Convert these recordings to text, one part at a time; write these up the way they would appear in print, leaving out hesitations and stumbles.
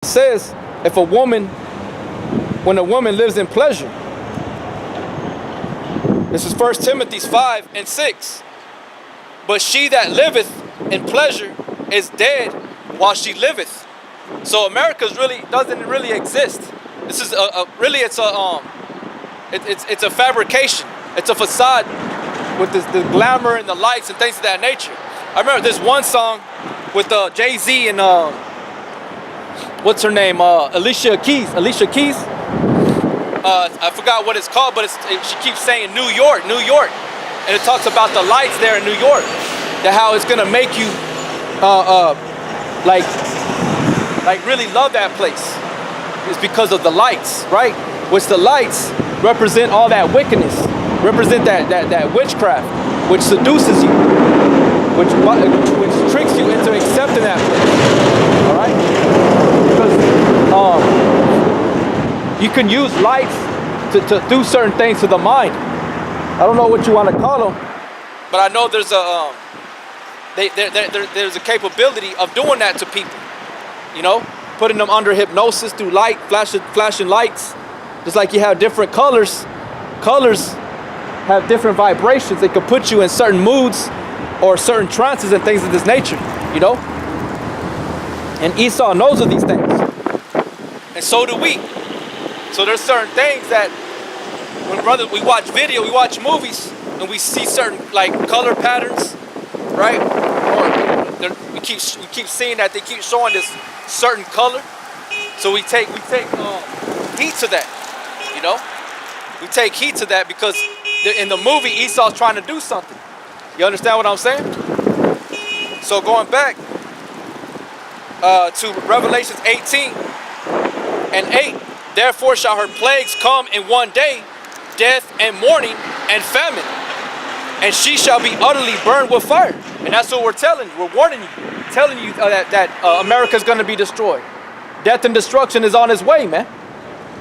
says if a woman, when a woman lives in pleasure. This is 1 Timothy 5:6. But she that liveth in pleasure is dead while she liveth. So America's really doesn't really exist. This is it's a fabrication. It's a facade with the glamour and the lights and things of that nature. I remember this one song with Jay-Z and what's her name? Alicia Keys. I forgot what it's called, but she keeps saying New York, New York. And it talks about the lights there in New York. That how it's gonna make you like really love that place. It's because of the lights, right? Which the lights represent all that wickedness, represent that witchcraft, which seduces you, which tricks you into accepting that place. All right? Because you can use lights to do certain things to the mind. I don't know what you want to call them, but I know there's there's a capability of doing that to people. You know, putting them under hypnosis through light, flashing lights. Just like you have different colors. Colors have different vibrations. They can put you in certain moods or certain trances and things of this nature, you know? And Esau knows of these things. And so do we. So there's certain things that when we watch video, we watch movies, and we see certain like color patterns, right? Or we keep seeing that they keep showing this certain color. So we take heed to that, you know? We take heed to that because in the movie, Esau's trying to do something. You understand what I'm saying? So going back to Revelations 18:8, therefore shall her plagues come in one day, death and mourning and famine, and she shall be utterly burned with fire. And that's what we're telling you. We're warning you, telling you that America's going to be destroyed. Death and destruction is on its way, man.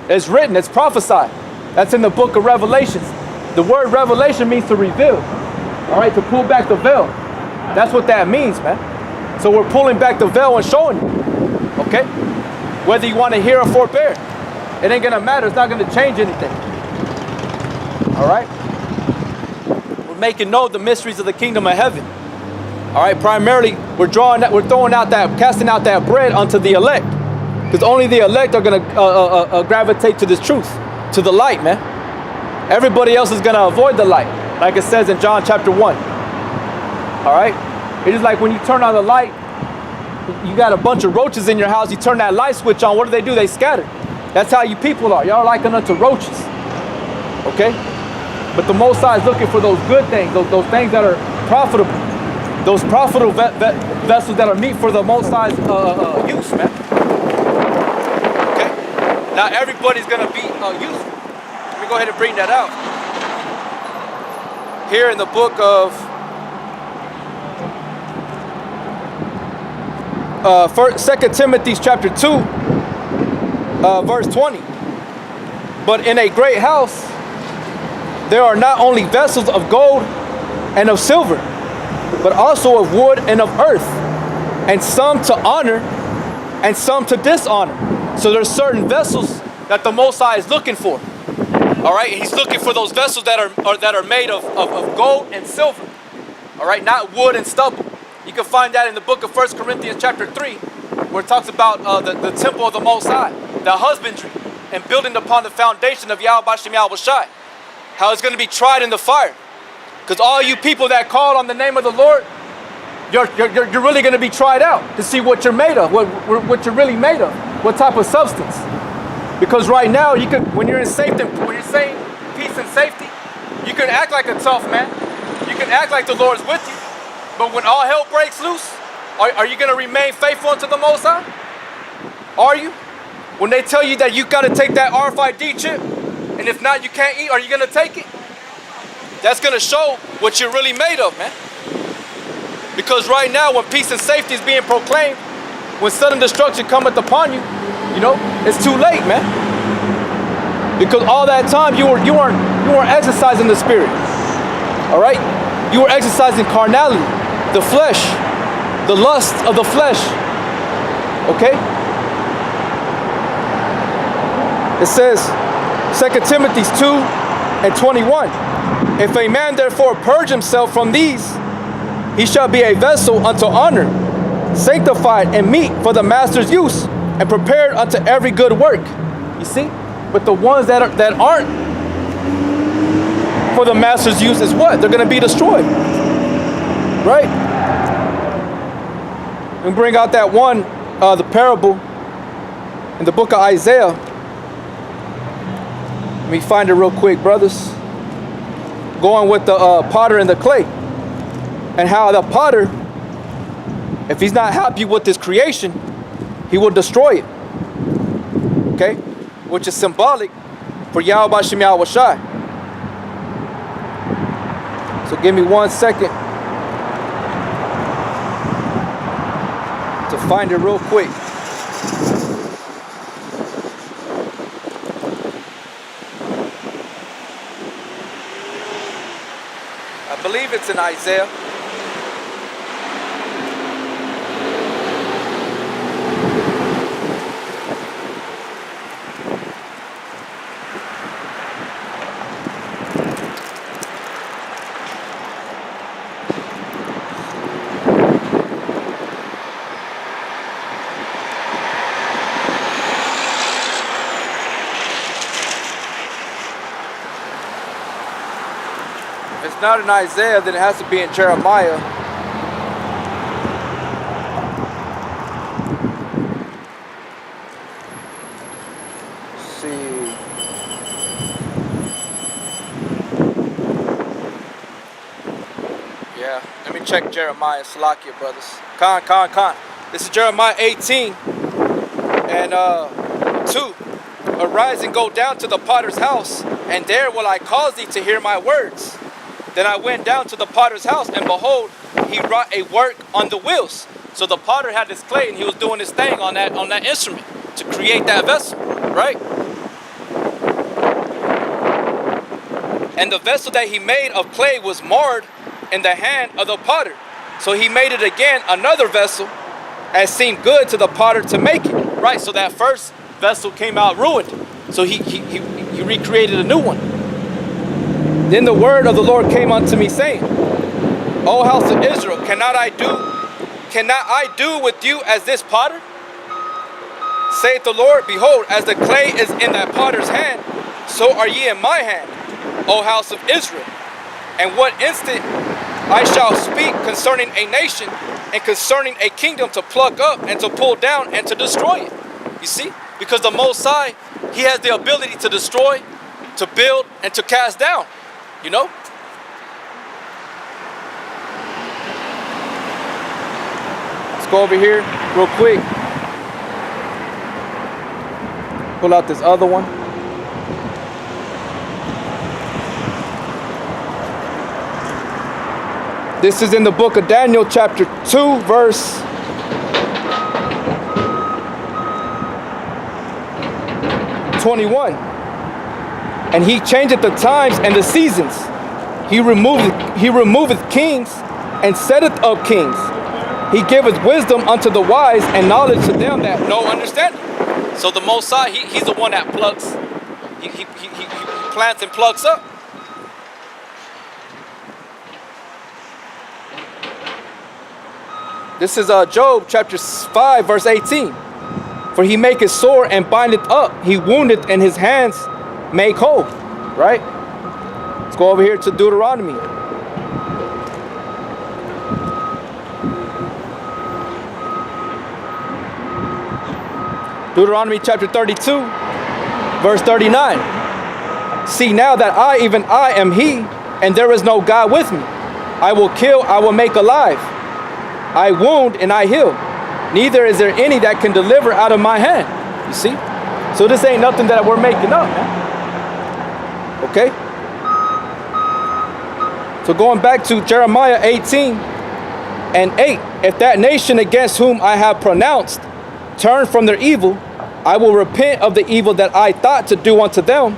It's written, it's prophesied. That's in the book of Revelations. The word revelation means to reveal. All right, to pull back the veil. That's what that means, man. So we're pulling back the veil and showing you. Okay? Whether you want to hear or forbear. It ain't going to matter. It's not going to change anything. All right? We're making known the mysteries of the kingdom of heaven. All right? Primarily, we're casting out that bread unto the elect. Because only the elect are going to gravitate to this truth. To the light, man. Everybody else is going to avoid the light. Like it says in John chapter 1. All right? It is like when you turn on the light, you got a bunch of roaches in your house, you turn that light switch on, what do? They scatter. That's how you people are. Y'all are likened unto roaches. Okay? But the Most High is looking for those good things, those things that are profitable. Those profitable vessels that are meet for the Most High's use, man. Okay? Not everybody's going to be useful. Let me go ahead and bring that out. Here in the book of 2 Timothy chapter 2, verse 20. But in a great house, there are not only vessels of gold and of silver, but also of wood and of earth, and some to honor and some to dishonor. So there's certain vessels that the Most High is looking for. All right, he's looking for those vessels that are made of gold and silver. All right, not wood and stubble. You can find that in the book of 1 Corinthians chapter 3, where it talks about the temple of the Most High, the husbandry, and building upon the foundation of Yahweh Bashem Yahweh Shai. How it's going to be tried in the fire. Because all you people that call on the name of the Lord, you're really going to be tried out to see what you're made of, what you're really made of, what type of substance. Because right now, when you're in safety, when you're saying peace and safety, you can act like a tough man. You can act like the Lord's with you. But when all hell breaks loose, are you going to remain faithful unto the Most High? Are you? When they tell you that you got to take that RFID chip, and if not, you can't eat, are you going to take it? That's going to show what you're really made of, man. Because right now, when peace and safety is being proclaimed, when sudden destruction cometh upon you, you know, it's too late, man. Because all that time you weren't exercising the spirit. All right? You were exercising carnality, the flesh, the lust of the flesh. Okay? It says, 2 Timothy 2:21. If a man therefore purge himself from these, he shall be a vessel unto honor, sanctified and meet for the master's use, and prepared unto every good work. You see? But the ones that aren't for the master's use is what? They're going to be destroyed. Right? And bring out that one, the parable in the book of Isaiah. Let me find it real quick, brothers. Going with the potter and the clay. And how the potter, if he's not happy with his creation, he will destroy it. Okay? Which is symbolic for Yahweh Bashem Yahweh Shai. So give me 1 second to find it real quick. I believe it's in Isaiah. If it's not in Isaiah, then it has to be in Jeremiah. Let's see. Yeah, let me check Jeremiah. Salakia, brothers. Con. This is Jeremiah 18 and 2. Arise and go down to the potter's house, and there will I cause thee to hear my words. Then I went down to the potter's house, and behold, he wrought a work on the wheels. So the potter had this clay, and he was doing his thing on that instrument to create that vessel, right? And the vessel that he made of clay was marred in the hand of the potter. So he made it again another vessel, as seemed good to the potter to make it, right? So that first vessel came out ruined. So he recreated a new one. Then the word of the Lord came unto me, saying, O house of Israel, cannot I do with you as this potter? Saith the Lord, behold, as the clay is in that potter's hand, so are ye in my hand, O house of Israel. And what instant I shall speak concerning a nation and concerning a kingdom to pluck up and to pull down and to destroy it. You see? Because the Most High, he has the ability to destroy, to build, and to cast down. You know? Let's go over here real quick. Pull out this other one. This is in the book of Daniel, chapter 2, verse 21. And he changeth the times and the seasons. He removeth kings and setteth up kings. He giveth wisdom unto the wise and knowledge to them that know understanding. So the Most High, he's the one that plucks. He plants and plucks up. This is Job chapter 5 verse 18. For he maketh sore and bindeth up. He woundeth and his hands make whole. Right? Let's go over here to Deuteronomy. Deuteronomy chapter 32 verse 39. See now that I, even I, am he, and there is no God with me. I will kill, I will make alive. I wound and I heal. Neither is there any that can deliver out of my hand. You see? So this ain't nothing that we're making up, man. Okay? So going back to Jeremiah 18 and 8. If that nation against whom I have pronounced turn from their evil, I will repent of the evil that I thought to do unto them.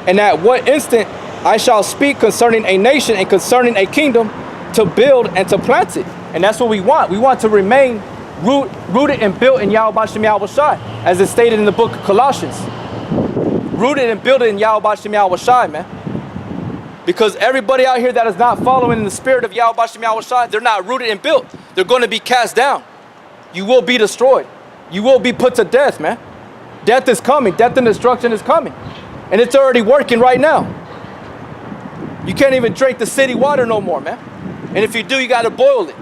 And at what instant I shall speak concerning a nation and concerning a kingdom to build and to plant it. And that's what we want. We want to remain rooted and built in Yahweh Bashem Yahweh Shai, as it's stated in the book of Colossians. rooted and built in Yahweh Bashem Yahweh Shai, man. Because everybody out here that is not following in the spirit of Yahweh Bashem Yahweh Shai, they're not rooted and built. They're going to be cast down. You will be destroyed. You will be put to death, man. Death is coming. Death and destruction is coming. And it's already working right now. You can't even drink the city water no more, man. And if you do, you got to boil it.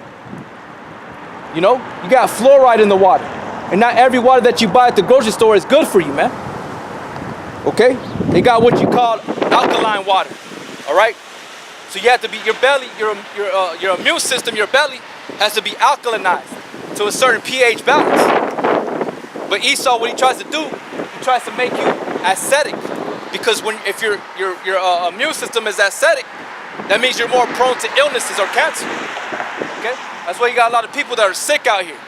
You know, you got fluoride in the water. And not every water that you buy at the grocery store is good for you, man. Okay? They got what you call alkaline water. All right? So you have to be, your belly, your immune system, your belly has to be alkalinized to a certain pH balance. But Esau, what he tries to do, he tries to make you acidic. Because if your immune system is acidic, that means you're more prone to illnesses or cancer. Okay? That's why you got a lot of people that are sick out here.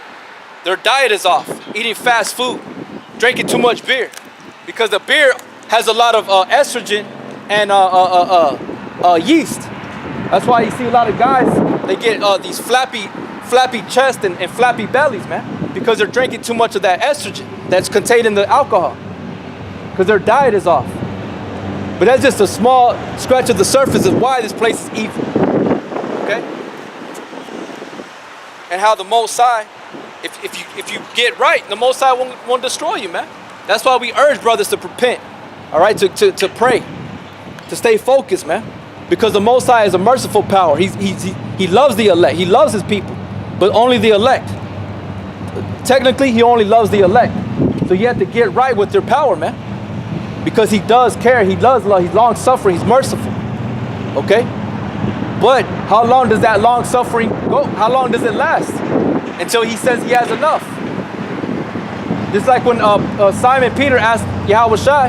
Their diet is off, eating fast food, drinking too much beer. Because the beer has a lot of estrogen and yeast. That's why you see a lot of guys, they get these flappy chest and flappy bellies, man. Because they're drinking too much of that estrogen that's contained in the alcohol. Because their diet is off. But that's just a small scratch of the surface of why this place is evil. Okay? And how the Most High, if you get right, the Most High won't destroy you, man. That's why we urge brothers to repent. All right? To pray. To stay focused, man. Because the Most High is a merciful power. He loves the elect. He loves his people. But only the elect. Technically, he only loves the elect. So you have to get right with your power, man. Because he does care, he does love, he's long suffering, he's merciful. Okay? But how long does that long suffering go? How long does it last? Until he says he has enough. Just like when Simon Peter asked Yahweh Shai,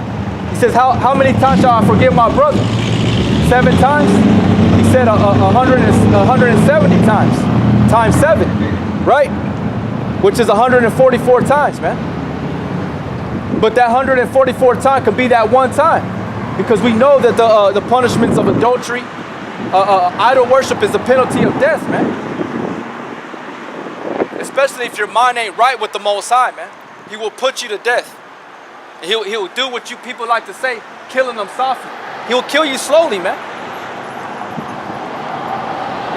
he says, how many times shall I forgive my brother? 7 times? He said 170 times. Times 7. Right? Which is 144 times, man. But that 144 time could be that one time. Because we know that the punishments of adultery, idol worship is the penalty of death, man. Especially if your mind ain't right with the Most High, man. He will put you to death. He'll do what you people like to say, killing them softly. He'll kill you slowly, man.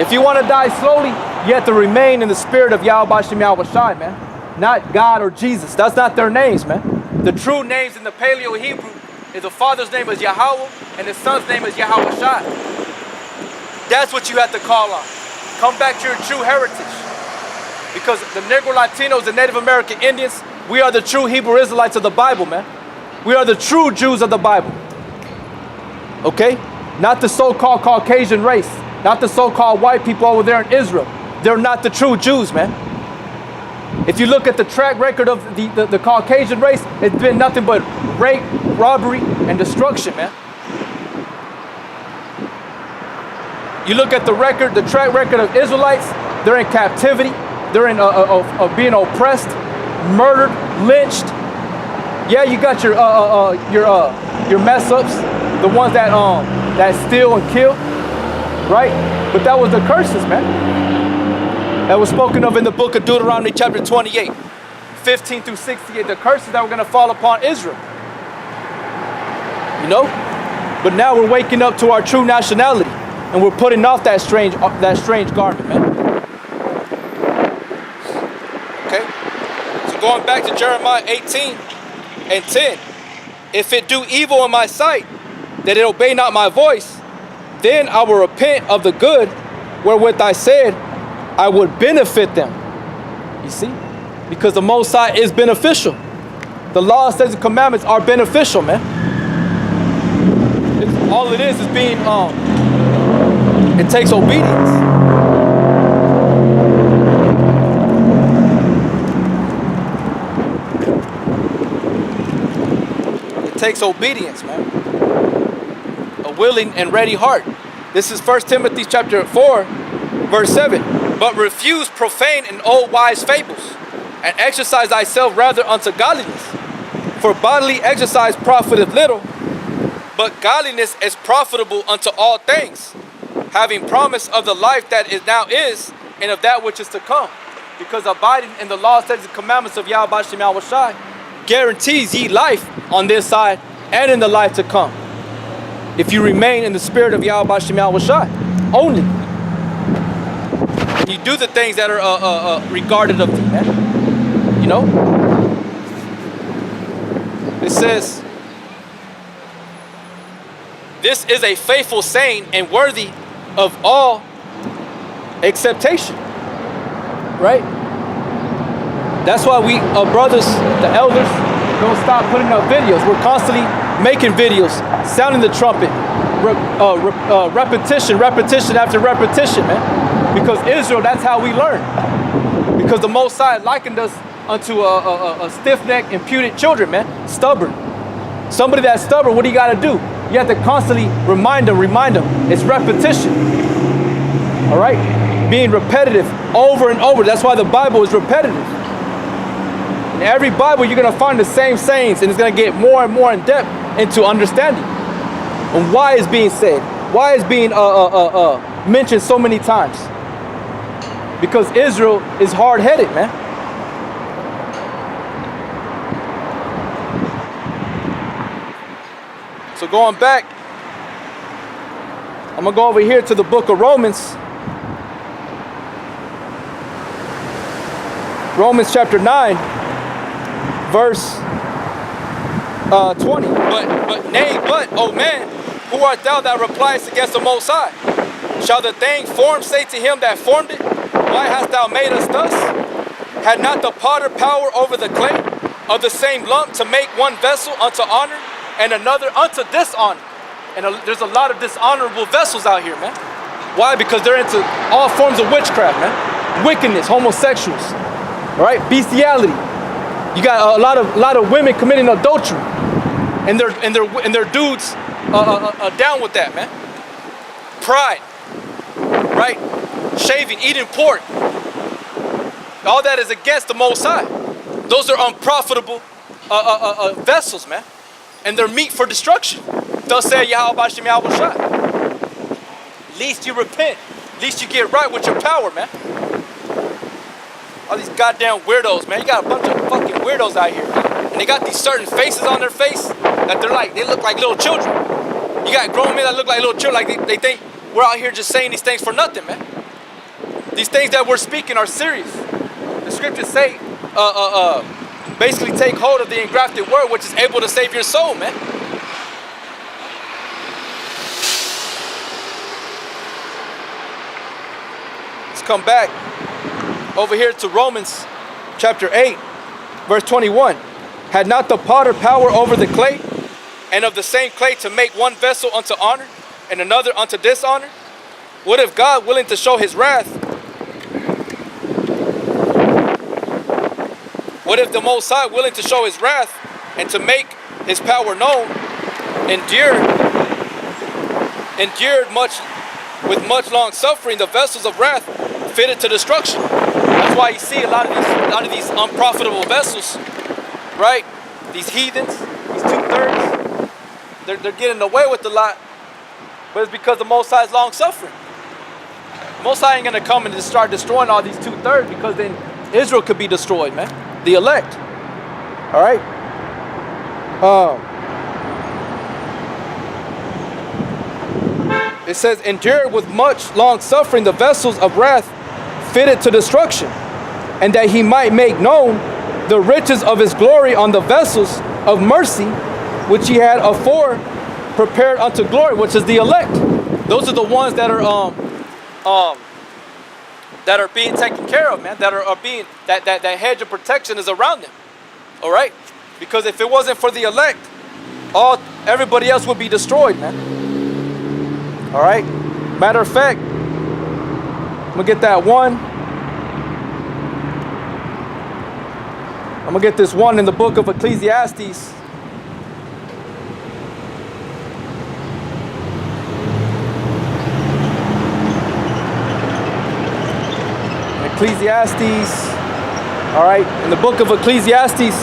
If you want to die slowly, you have to remain in the spirit of Yahweh Bashem Yahweh Shai, man. Not God or Jesus. That's not their names, man. The true names in the Paleo Hebrew is the father's name is Yahweh and the son's name is Yahweh Shai. That's what you have to call on. Come back to your true heritage. Because the Negro Latinos and Native American Indians, we are the true Hebrew Israelites of the Bible, man. We are the true Jews of the Bible. Okay? Not the so-called Caucasian race. Not the so-called white people over there in Israel. They're not the true Jews, man. If you look at the track record of the Caucasian race, it's been nothing but rape, robbery, and destruction, man. You look at the track record of Israelites, they're in captivity, they're in being oppressed, murdered, lynched. Yeah, you got your mess ups, the ones that steal and kill, right? But that was the curses, man. That was spoken of in the book of Deuteronomy chapter 28, 15 through 68, the curses that were going to fall upon Israel. You know? But now we're waking up to our true nationality, and we're putting off that strange garment, man. Okay? So going back to Jeremiah 18 and 10, if it do evil in my sight, that it obey not my voice, then I will repent of the good wherewith I said, I would benefit them. You see? Because the Most High is beneficial. The law, statutes, and commandments are beneficial, man. All it is being, it takes obedience. It takes obedience, man. A willing and ready heart. This is 1 Timothy chapter 4, verse 7. But refuse profane and old wise fables, and exercise thyself rather unto godliness. For bodily exercise profiteth little, but godliness is profitable unto all things, having promise of the life that is now is, and of that which is to come. Because abiding in the law, statutes, and commandments of Yahweh Bashem Yahweh Shai guarantees ye life on this side and in the life to come. If you remain in the spirit of Yahweh B'Shem Yahweh Shai, only. You do the things that are regarded of thee, man. You know? It says, this is a faithful saying and worthy of all acceptation. Right? That's why we, brothers, the elders, don't stop putting out videos. We're constantly making videos, sounding the trumpet, repetition after repetition, man. Because Israel, that's how we learn. Because the Most High likened us unto a stiff-necked, imputed children, man. Stubborn. Somebody that's stubborn, what do you got to do? You have to constantly remind them. It's repetition. All right? Being repetitive over and over. That's why the Bible is repetitive. In every Bible, you're going to find the same sayings, and it's going to get more and more in depth into understanding. And why it's being said. Why it's being mentioned so many times. Because Israel is hard-headed, man. So going back, I'm going to go over here to the book of Romans. Romans chapter 9, verse 20. But, oh man, who art thou that repliest against the Most High? Shall the thing formed say to him that formed it, why hast thou made us thus? Had not the potter power over the clay of the same lump to make one vessel unto honor and another unto dishonor? And there's a lot of dishonorable vessels out here, man. Why? Because they're into all forms of witchcraft, man. Wickedness, homosexuals, right? Bestiality. You got a lot of women committing adultery, and their dudes down with that, man. Pride, right? Shaving, eating pork. All that is against the Most High. Those are unprofitable vessels, man. And they're meat for destruction. Thus said Yahweh B'Shem Yahweh Shai. Least you repent. Least you get right with your power, man. All these goddamn weirdos, man. You got a bunch of fucking weirdos out here. And they got these certain faces on their face that they look like little children. You got grown men that look like little children, like they think we're out here just saying these things for nothing, man. These things that we're speaking are serious. The scriptures say, basically take hold of the engrafted word, which is able to save your soul, man. Let's come back over here to Romans chapter 8, verse 21. Had not the potter power over the clay, and of the same clay to make one vessel unto honor and another unto dishonor? What if God, willing to show his wrath, what if the Most High, willing to show his wrath and to make his power known, endured much with much long suffering the vessels of wrath fitted to destruction? That's why you see a lot of these unprofitable vessels, right? These heathens, these 2/3, they're getting away with a lot, but it's because the Most High is long suffering. The Most High ain't gonna come and just start destroying all these 2/3, because then Israel could be destroyed, man. The elect. All right. It says, endured with much long suffering the vessels of wrath fitted to destruction, and that he might make known the riches of his glory on the vessels of mercy, which he had afore prepared unto glory, which is the elect. Those are the ones that are being taken care of, man. That hedge of protection is around them. All right, because if it wasn't for the elect, everybody else would be destroyed, man. All right. Matter of fact, I'm gonna get that one. I'm gonna get this one in the book of Ecclesiastes. Ecclesiastes, all right, in the book of Ecclesiastes,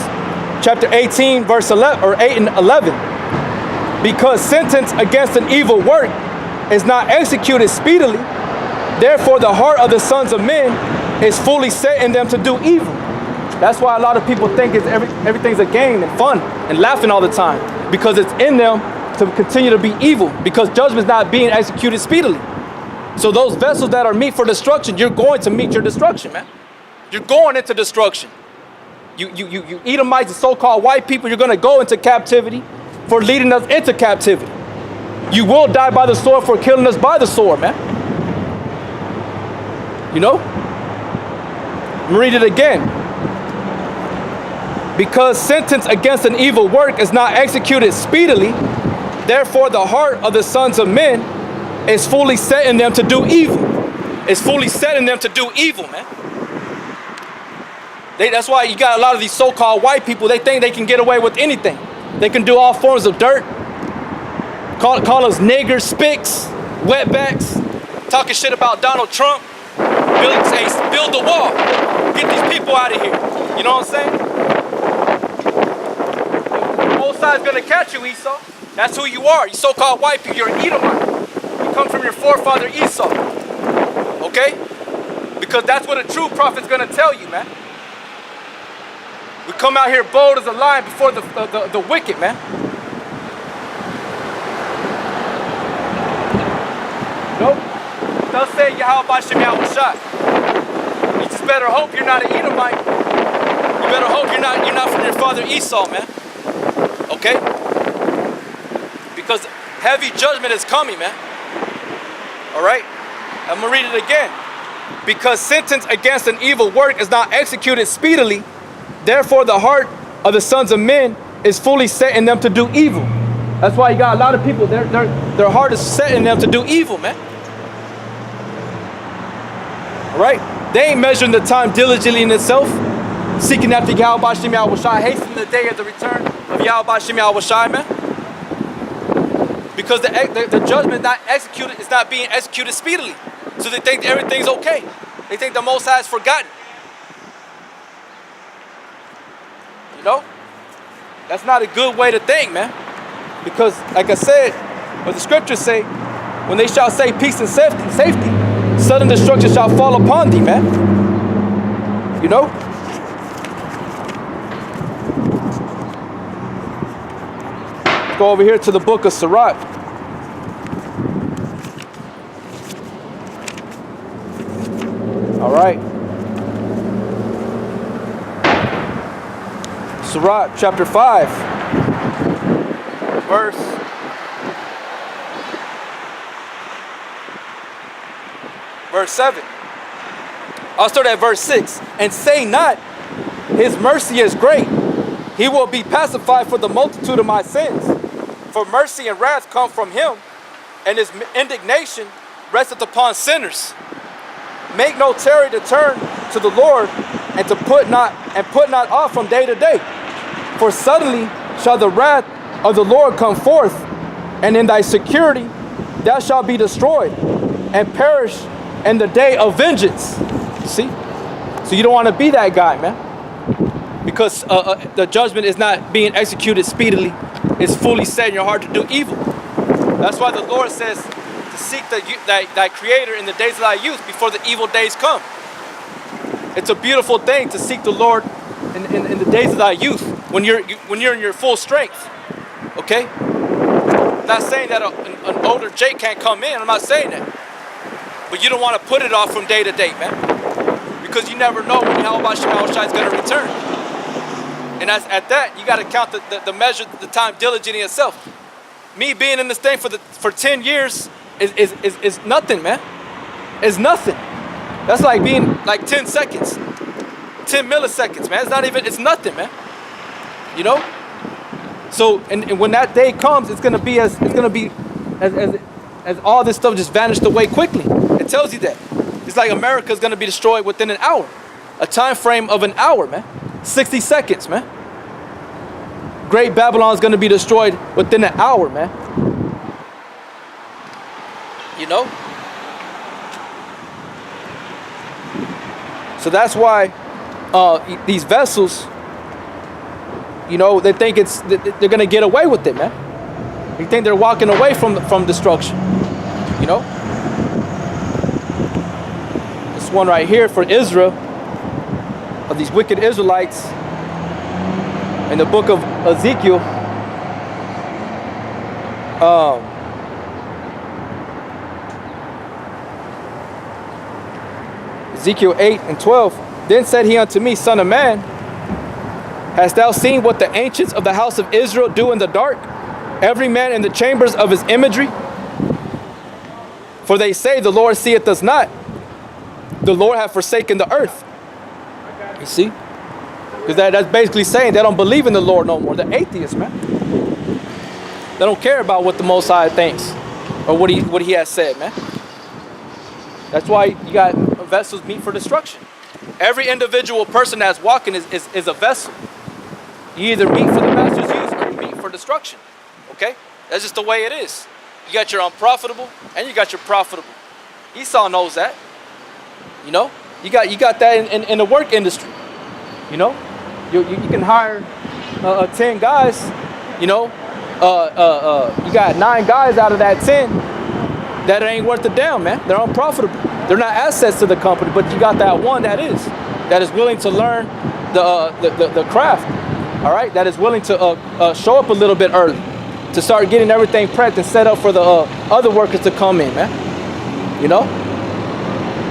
chapter 18, verse 11, or 8 and 11. Because sentence against an evil work is not executed speedily, therefore the heart of the sons of men is fully set in them to do evil. That's why a lot of people think everything's a game and fun and laughing all the time. because it's in them to continue to be evil, because judgment is not being executed speedily. So those vessels that are meet for destruction, you're going to meet your destruction, man. You're going into destruction. You Edomites, the so-called white people, you're going to go into captivity for leading us into captivity. You will die by the sword for killing us by the sword, man. You know? Let me read it again. Because sentence against an evil work is not executed speedily, therefore the heart of the sons of men is fully set in them to do evil. It's fully set in them to do evil, man. That's why you got a lot of these so-called white people, they think they can get away with anything. They can do all forms of dirt. Call us niggers, spics, wetbacks, talking shit about Donald Trump. Build the wall. Get these people out of here. You know what I'm saying? Both sides gonna catch you, Esau. That's who you are. You so-called white people, you're an Edomite. You come from your forefather Esau. Okay? Because that's what a true prophet's gonna tell you, man. We come out here bold as a lion before the wicked, man. Nope. Thus say Yahweh Bashem Yahushua. You just better hope you're not an Edomite. You better hope you're not from your father Esau, man. Okay? Because heavy judgment is coming, man. Alright? I'm gonna read it again. Because sentence against an evil work is not executed speedily, therefore the heart of the sons of men is fully set in them to do evil. That's why you got a lot of people, their heart is set in them to do evil, man. Alright? They ain't measuring the time diligently in itself, seeking after Yahweh Bashem Yahushua, hastening the day of the return of Yahweh Bashem Yahushua, man. Because the judgment not executed is not being executed speedily. So they think everything's okay. They think the Most High has forgotten. You know? That's not a good way to think, man. Because, like I said, what the scriptures say, when they shall say peace and safety, sudden destruction shall fall upon thee, man. You know? Let's go over here to the book of Sirach. All right. Sirach chapter 5, verse 7. I'll start at verse 6. And say not, his mercy is great. He will be pacified for the multitude of my sins. For mercy and wrath come from him, and his indignation resteth upon sinners. Make no tarry to turn to the Lord, and put not off from day to day. For suddenly shall the wrath of the Lord come forth, and in thy security thou shalt be destroyed, and perish in the day of vengeance. See? So you don't want to be that guy, man. Because the judgment is not being executed speedily. It's fully set in your heart to do evil. That's why the Lord says to seek thy Creator in the days of thy youth before the evil days come. It's a beautiful thing to seek the Lord in the days of thy youth, when you're in your full strength. Okay? I'm not saying that an older Jake can't come in. I'm not saying that. But you don't want to put it off from day to day, man. Because you never know when Yahweh Bashem Yahushua is going to return. And at that, you got to count the measure, the time diligently itself. Me being in this thing for 10 years is nothing, man. It's nothing. That's like being like 10 seconds. 10 milliseconds, man. It's nothing, man. You know? So, and when that day comes, it's gonna be as all this stuff just vanished away quickly. It tells you that. It's like America's gonna be destroyed within an hour. A time frame of an hour, man. 60 seconds, man. Great Babylon's gonna be destroyed within an hour, man. You know? So that's why these vessels, you know, they think they're gonna get away with it, man. They think they're walking away from destruction. You know? This one right here for Israel, of these wicked Israelites, in the book of Ezekiel, Ezekiel 8:12. Then said he unto me, Son of man, hast thou seen what the ancients of the house of Israel do in the dark? Every man in the chambers of his imagery? For they say, the Lord seeth us not. The Lord hath forsaken the earth. You see? Because that's basically saying they don't believe in the Lord no more. They're atheists, man. They don't care about what the Most High thinks or what he has said, man. That's why you got vessels meet for destruction. Every individual person that's walking is a vessel. You either meet for the master's use or you meet for destruction. Okay? That's just the way it is. You got your unprofitable and you got your profitable. Esau knows that. You know? You got that in the work industry. You know? You can hire 10 guys, you know. You got 9 guys out of that 10 that ain't worth a damn, man. They're unprofitable. They're not assets to the company, but you got that one that is willing to learn the craft. All right, that is willing to show up a little bit early, to start getting everything prepped and set up for the other workers to come in, man. You know,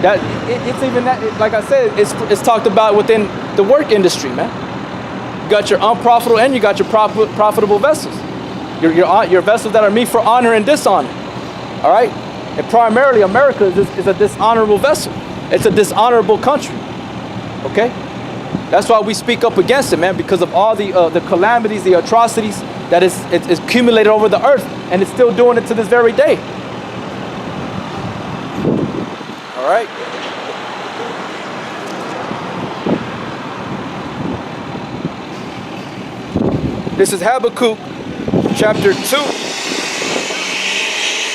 that it's even that. Like I said, it's talked about within the work industry, man. You got your unprofitable and you got your profitable vessels. Your vessels that are meant for honor and dishonor. All right, and primarily America is a dishonorable vessel. It's a dishonorable country. Okay. That's why we speak up against it, man, because of all the calamities, the atrocities that it's accumulated over the earth, and it's still doing it to this very day. All right. This is Habakkuk chapter 2,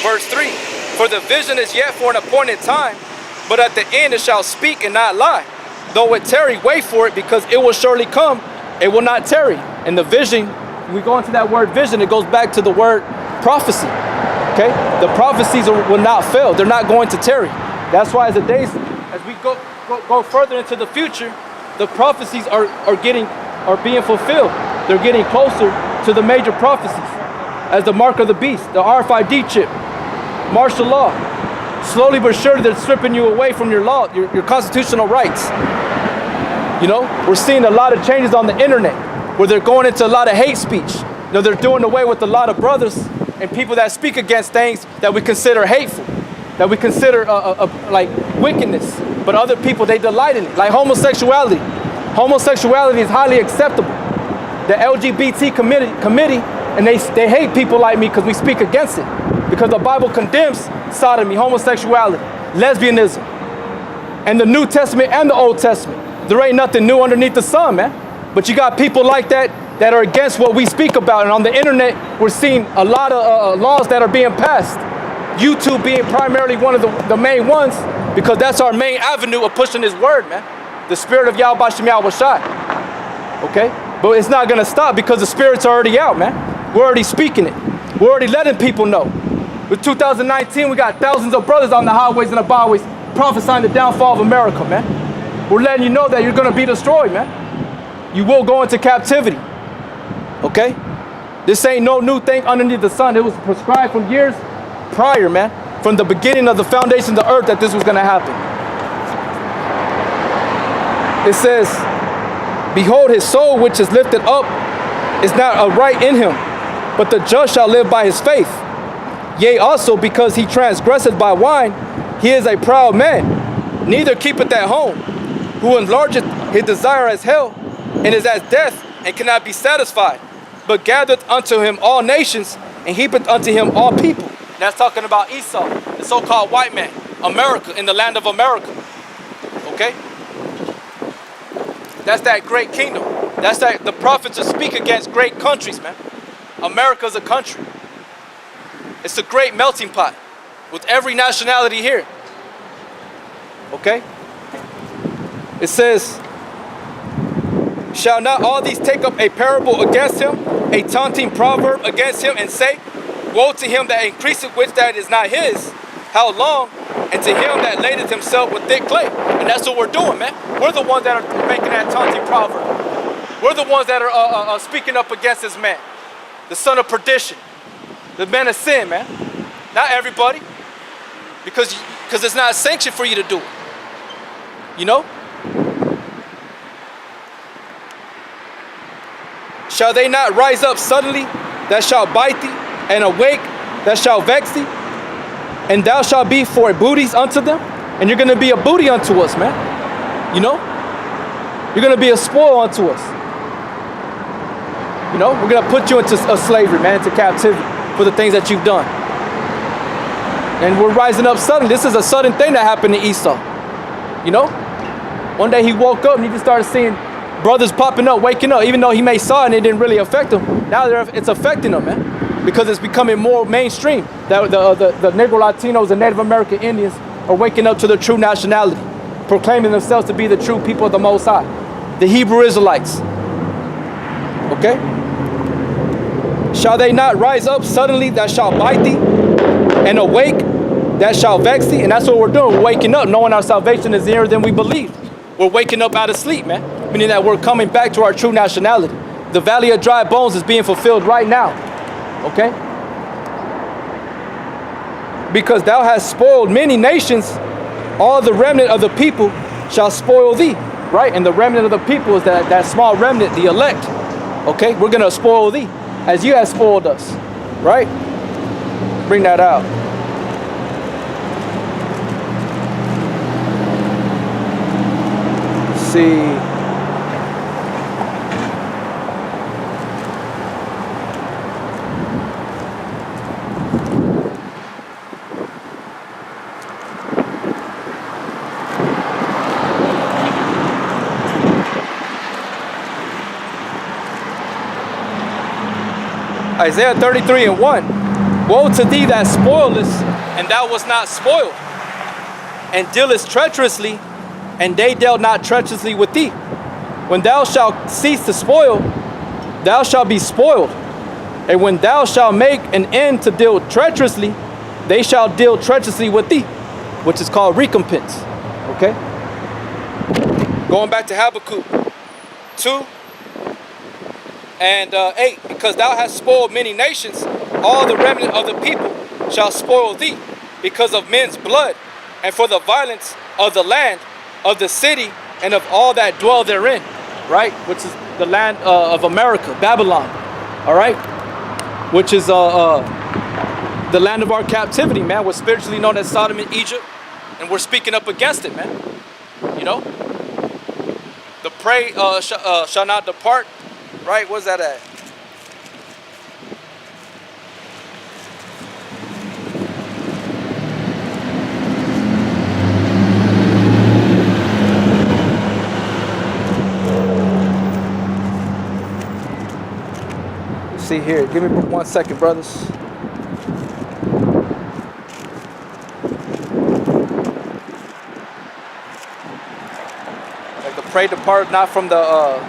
verse 3. For the vision is yet for an appointed time, but at the end it shall speak and not lie. Though it tarry, wait for it, because it will surely come. It will not tarry. And the vision, when we go into that word vision, it goes back to the word prophecy. Okay? The prophecies will not fail. They're not going to tarry. That's why as we go further into the future, the prophecies are being fulfilled. They're getting closer to the major prophecies. As the mark of the beast, the RFID chip, martial law. Slowly but surely, they're stripping you away from your law, your constitutional rights. You know, we're seeing a lot of changes on the internet where they're going into a lot of hate speech. You know, they're doing away with a lot of brothers and people that speak against things that we consider hateful, that we consider like wickedness. But other people, they delight in it, like homosexuality. Homosexuality is highly acceptable. The LGBT committee, and they hate people like me because we speak against it. Because the Bible condemns sodomy, homosexuality, lesbianism, and the New Testament and the Old Testament. There ain't nothing new underneath the sun, man. But you got people like that are against what we speak about. And on the internet, we're seeing a lot of laws that are being passed. YouTube being primarily one of the main ones, because that's our main avenue of pushing His word, man. The spirit of Yahweh Shem Yahweh Shai. Okay? But it's not going to stop because the spirit's already out, man. We're already speaking it. We're already letting people know. With 2019, we got thousands of brothers on the highways and the byways prophesying the downfall of America, man. We're letting you know that you're going to be destroyed, man. You will go into captivity. Okay? This ain't no new thing underneath the sun. It was prescribed from years prior, man. From the beginning of the foundation of the earth that this was going to happen. It says, behold, his soul which is lifted up is not upright in him, but the just shall live by his faith. Yea, also because he transgresseth by wine, he is a proud man, neither keepeth at home, who enlargeth his desire as hell, and is as death, and cannot be satisfied, but gathereth unto him all nations, and heapeth unto him all people. That's talking about Esau, the so-called white man, America, in the land of America. Okay? That's that great kingdom. That's that the prophets that speak against great countries, man. America's a country. It's a great melting pot with every nationality here. Okay? It says, shall not all these take up a parable against him, a taunting proverb against him, and say, woe to him that increaseth which that is not his, how long? And to him that ladeth himself with thick clay. And that's what we're doing, man. We're the ones that are making that taunting proverb. We're the ones that are speaking up against this man, the son of perdition. The man of sin, man. Not everybody. Because it's not sanctioned for you to do it. You know? Shall they not rise up suddenly that shall bite thee, and awake that shall vex thee? And thou shalt be for booties unto them? And you're going to be a booty unto us, man. You know? You're going to be a spoil unto us. You know? We're going to put you into slavery, man, into captivity for the things that you've done. And we're rising up suddenly. This is a sudden thing that happened to Esau. You know? One day he woke up and he just started seeing brothers popping up, waking up, even though he may saw it and it didn't really affect him. Now it's affecting him, man, because it's becoming more mainstream. That the Negro Latinos and Native American Indians are waking up to their true nationality, proclaiming themselves to be the true people of the Most High, the Hebrew Israelites. Okay? Shall they not rise up suddenly that shall bite thee, and awake that shall vex thee? And that's what we're doing. We're waking up, knowing our salvation is nearer than we believed. We're waking up out of sleep, man. Meaning that we're coming back to our true nationality. The valley of dry bones is being fulfilled right now. Okay? Because thou hast spoiled many nations, all the remnant of the people shall spoil thee. Right? And the remnant of the people is that small remnant, the elect. Okay? We're going to spoil thee as you have spoiled us. Right? Bring that out. See. Isaiah 33:1. Woe to thee that spoilest, and thou wast not spoiled, and dealest treacherously, and they dealt not treacherously with thee. When thou shalt cease to spoil, thou shalt be spoiled. And when thou shalt make an end to deal treacherously, they shall deal treacherously with thee, which is called recompense. Okay? Going back to Habakkuk 2 and 8. Because thou hast spoiled many nations, all the remnant of the people shall spoil thee, because of men's blood, and for the violence of the land, of the city, and of all that dwell therein, right? Which is the land of America, Babylon, all right? Which is the land of our captivity, man. We're spiritually known as Sodom and Egypt, and we're speaking up against it, man. You know? The prey shall not depart, right? Where's that at? See here, give me 1 second, brothers. Like the prey departed not from the